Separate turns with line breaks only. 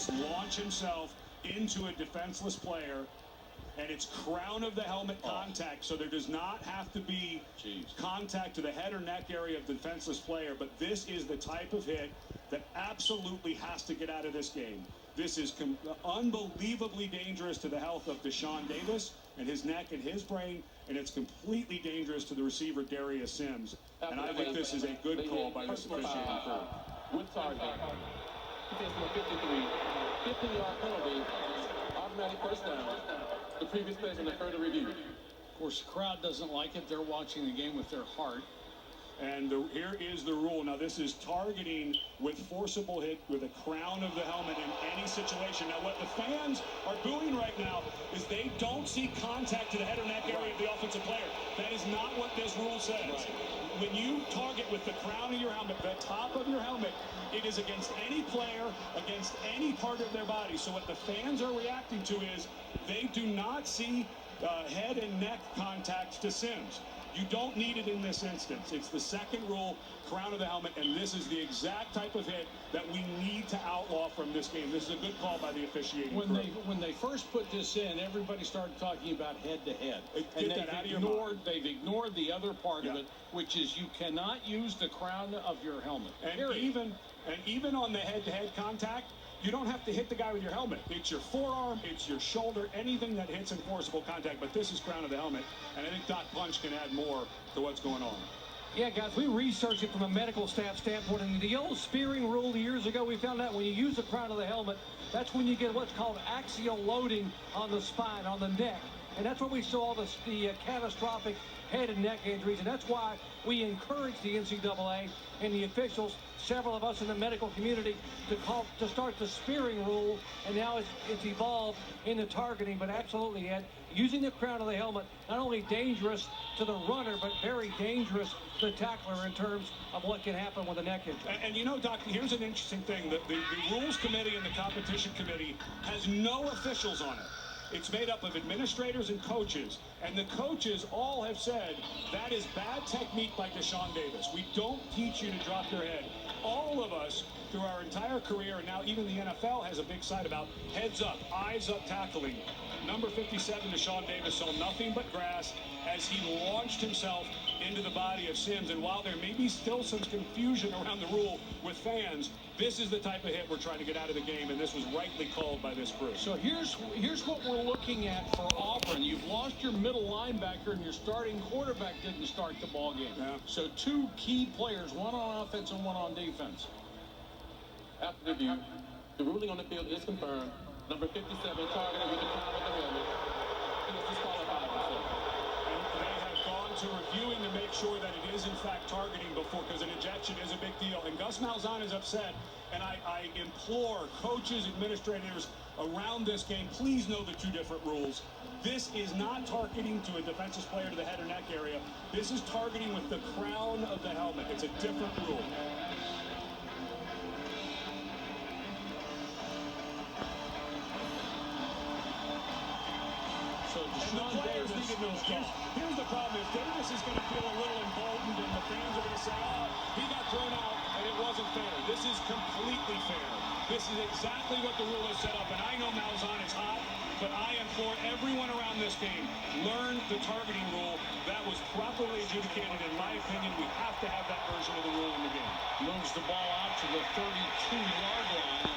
Davis launch himself into a defenseless player, and it's crown of the helmet contact, so there does not have to be contact to the head or neck area of the defenseless player, but this is the type of hit that absolutely has to get out of this game. This is unbelievably dangerous to the health of Deshaun Davis and his neck and his brain, and it's completely dangerous to the receiver Darius Sims. And I think this is a good call by this officiating crew.
With target, he takes number 53, 15-yard penalty, automatic first down. The previous play in the further review.
Of course, the crowd doesn't like it. They're watching the game with their heart.
And here is the rule. Now, this is targeting with forcible hit with the crown of the helmet in any situation. Now, what the fans are doing right now is they don't see contact to the head or neck area of the offensive player. That is not what this rule says. When you target with the crown of your helmet, the top of your helmet, it is against any player, against any part of their body. So what the fans are reacting to is they do not see head and neck contact to Sims. You don't need it in this instance. It's the second rule, crown of the helmet, and this is the exact type of hit that we need to outlaw from this game. This is a good call by the officiating crew.
When they first put this in, everybody started talking about head-to-head.
And
they've ignored the other part of it, which is you cannot use the crown of your helmet.
And even on the head-to-head contact, you don't have to hit the guy with your helmet. It's your forearm, it's your shoulder, anything that hits enforceable contact. But this is crown of the helmet, and I think Doc Punch can add more to what's going on.
Yeah, guys, we researched it from a medical staff standpoint. And the old spearing rule years ago, we found out when you use the crown of the helmet, that's when you get what's called axial loading on the spine, on the neck. And that's where we saw all the catastrophic head and neck injuries. And that's why we encourage the NCAA and the officials, several of us in the medical community, to start the spearing rule. And now it's evolved into targeting. But absolutely, Ed, using the crown of the helmet, not only dangerous to the runner, but very dangerous to the tackler in terms of what can happen with a neck injury.
And you know, Doc, here's an interesting thing. The rules committee and the competition committee has no officials on it. It's made up of administrators and coaches, and the coaches all have said that is bad technique by Deshaun Davis. We don't teach you to drop your head. All of us, through our entire career, and now even the NFL has a big side about heads up, eyes up tackling. Number 57, Deshaun Davis, saw nothing but grass as he launched himself into the body of Sims. And while there may be still some confusion around the rule with fans, this is the type of hit we're trying to get out of the game, and this was rightly called by this crew.
So here's what we're looking at for Auburn. You've lost your middle linebacker, and your starting quarterback didn't start the ball game.
Yeah.
So two key players, one on offense and one on defense.
After the review, the ruling on the field is confirmed. Number 57, targeted with the crown of the helmet. He is disqualified.
And they have gone to reviewing to make sure that it is in fact targeting before, because an ejection is a big deal. And Gus Malzahn is upset, and I implore coaches, administrators around this game, please know the two different rules. This is not targeting to a defensive player to the head or neck area. This is targeting with the crown of the helmet. It's a different rule. And the players need to know. Here's the problem. If Davis is going to feel a little emboldened and the fans are going to say, oh, he got thrown out and it wasn't fair. This is completely fair. This is exactly what the rule is set up. And I know Malzahn is hot, but I implore everyone around this game, learn the targeting rule. That was properly adjudicated. In my opinion, we have to have that version of the rule in the game.
Moves the ball out to the 32-yard line.